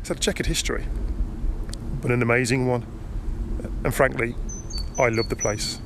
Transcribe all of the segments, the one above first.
It's had a checkered history, but an amazing one. And frankly, I love the place.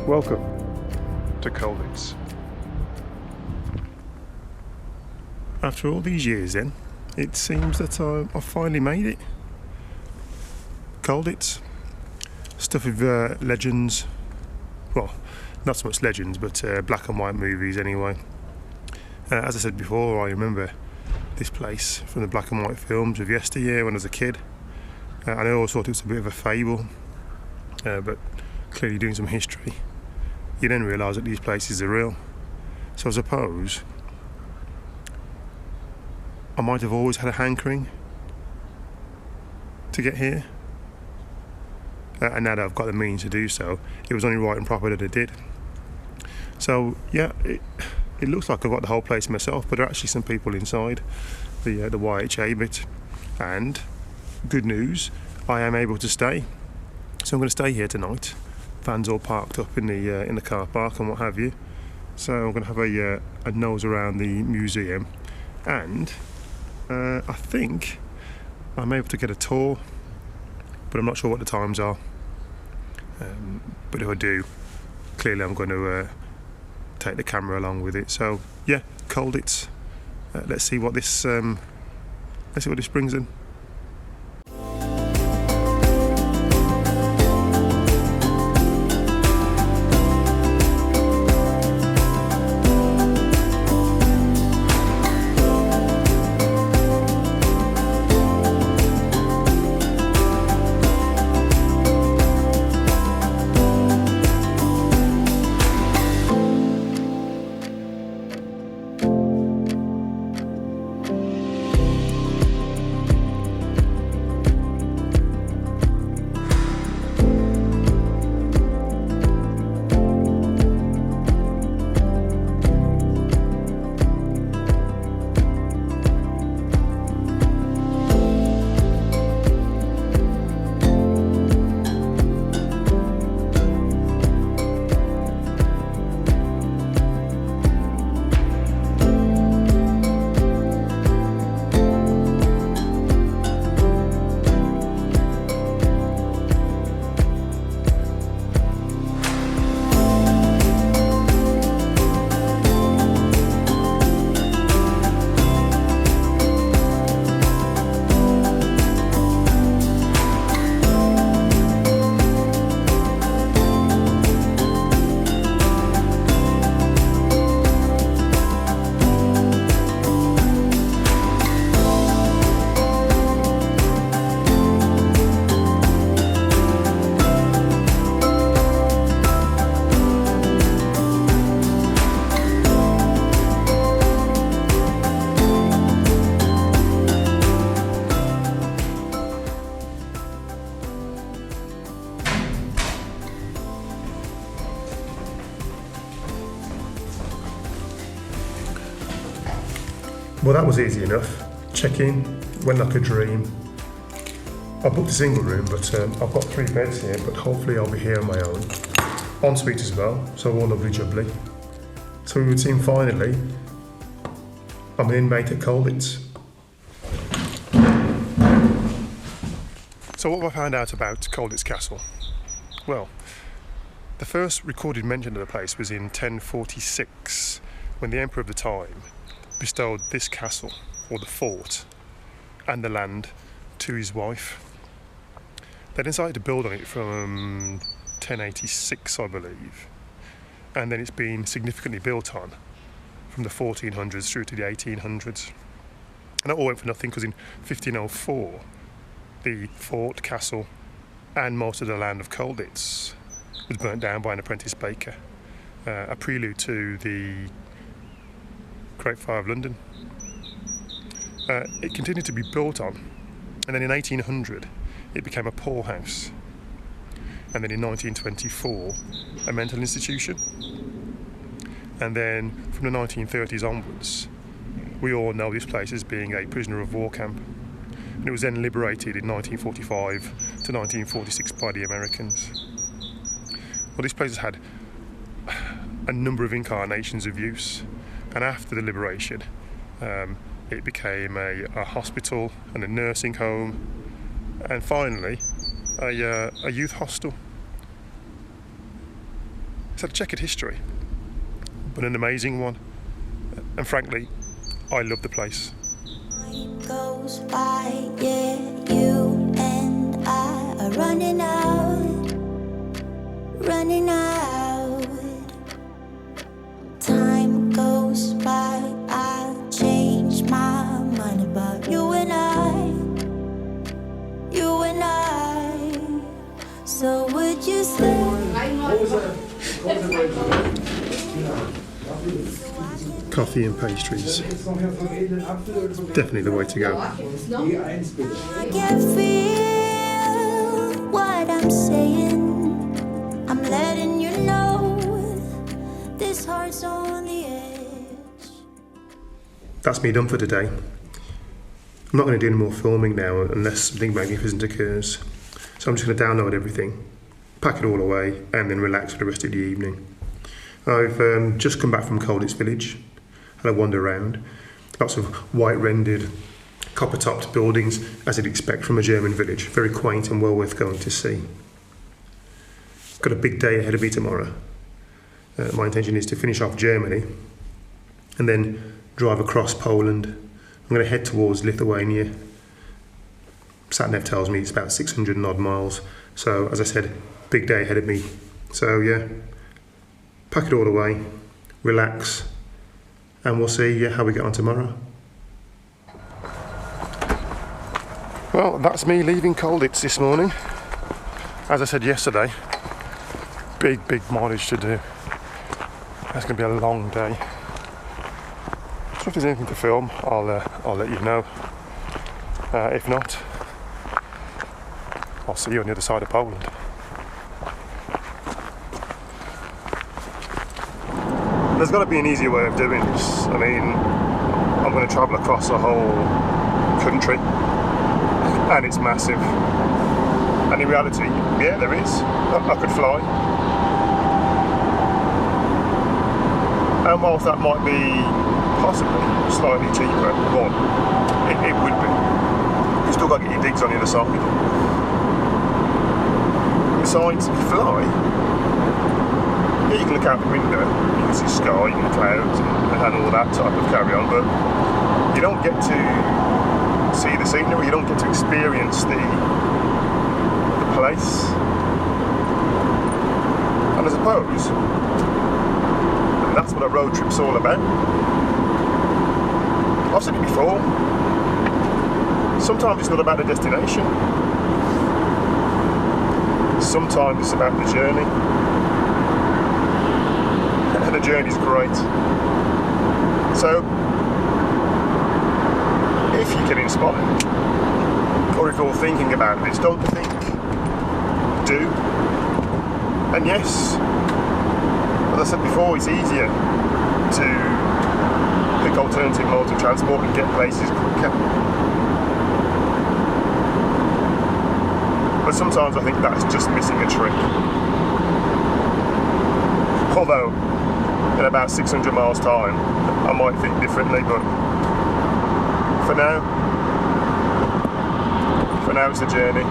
Welcome to Colditz. After all these years then, it seems that I've finally made it. Colditz, stuff with legends, well, not so much legends, but black and white movies anyway. As I said before, I remember this place from the black and white films of yesteryear when I was a kid. And I always thought it was a bit of a fable, but clearly doing some history, you then realise that these places are real. So I suppose I might have always had a hankering to get here, and now that I've got the means to do so, it was only right and proper that I did. So yeah, it looks like I've got the whole place myself, but there are actually some people inside the YHA bit, and good news, I am able to stay. So I'm going to stay here tonight. Vans all parked up in the car park and what have you. So I'm going to have a nose around the museum, and I think I'm able to get a tour, but I'm not sure what the times are. But if I do, clearly I'm going to take the camera along with it. So yeah, Colditz. Let's see what this brings in. Well, that was easy enough. Check in, went like a dream. I booked a single room, but I've got 3 beds here, but hopefully I'll be here on my own. Ensuite as well, so all lovely jubbly. So we would seem finally, I'm an inmate at Colditz. So what have I found out about Colditz Castle? Well, the first recorded mention of the place was in 1046, when the emperor of the time bestowed this castle, or the fort, and the land to his wife. They decided to build on it from 1086, I believe, and then it's been significantly built on from the 1400s through to the 1800s. And that all went for nothing, because in 1504 the fort, castle and most of the land of Colditz was burnt down by an apprentice baker, a prelude to the Great Fire of London. It continued to be built on, and then in 1800 it became a poorhouse, and then in 1924 a mental institution, and then from the 1930s onwards we all know this place as being a prisoner of war camp, and it was then liberated in 1945 to 1946 by the Americans. Well, this place has had a number of incarnations of use, and after the liberation it became a hospital and a nursing home, and finally a youth hostel. It's had a checkered history, but an amazing one, and frankly I love the place. Time goes by, yeah, you and I are running out. Time goes by, I change my mind about you and I. So would you stay? Coffee and pastries, definitely the way to go. I can feel what I'm saying. I'm letting you know this heart's on the edge. That's me done for today. I'm not going to do any more filming now unless something magnificent occurs. So I'm just going to download everything, pack it all away, and then relax for the rest of the evening. I've just come back from Colditz village, had a wander around. Lots of white rendered, copper topped buildings as you'd expect from a German village. Very quaint and well worth going to see. Got a big day ahead of me tomorrow. My intention is to finish off Germany and then drive across Poland. I'm going to head towards Lithuania. Sat-nav tells me it's about 600 and odd miles. So, as I said, big day ahead of me. So, yeah, pack it all away, relax, and we'll see how we get on tomorrow. Well, that's me leaving Colditz this morning. As I said yesterday, big mileage to do. That's going to be a long day. So if there's anything to film, I'll let you know. If not, I'll see you on the other side of Poland. There's got to be an easier way of doing this. I mean, I'm going to travel across the whole country, and it's massive. And in reality, yeah, there is. I could fly. And whilst that might be possibly slightly cheaper, it would be. You still got to get your digs on the other side. Besides, if you fly, yeah, you can look out the window, you can see sky and clouds and all that type of carry on, but you don't get to see the scenery, you don't get to experience the place. And I suppose that's what a road trip's all about. I've said it before, sometimes it's not about the destination, sometimes it's about the journey, and the journey's great. So if you get inspired, or if you're thinking about this, don't think, do. And yes, as I said before, it's easier to pick alternative modes of transport and get places quicker. But sometimes I think that's just missing a trick. Although, in about 600 miles time, I might think differently, but for now it's a journey.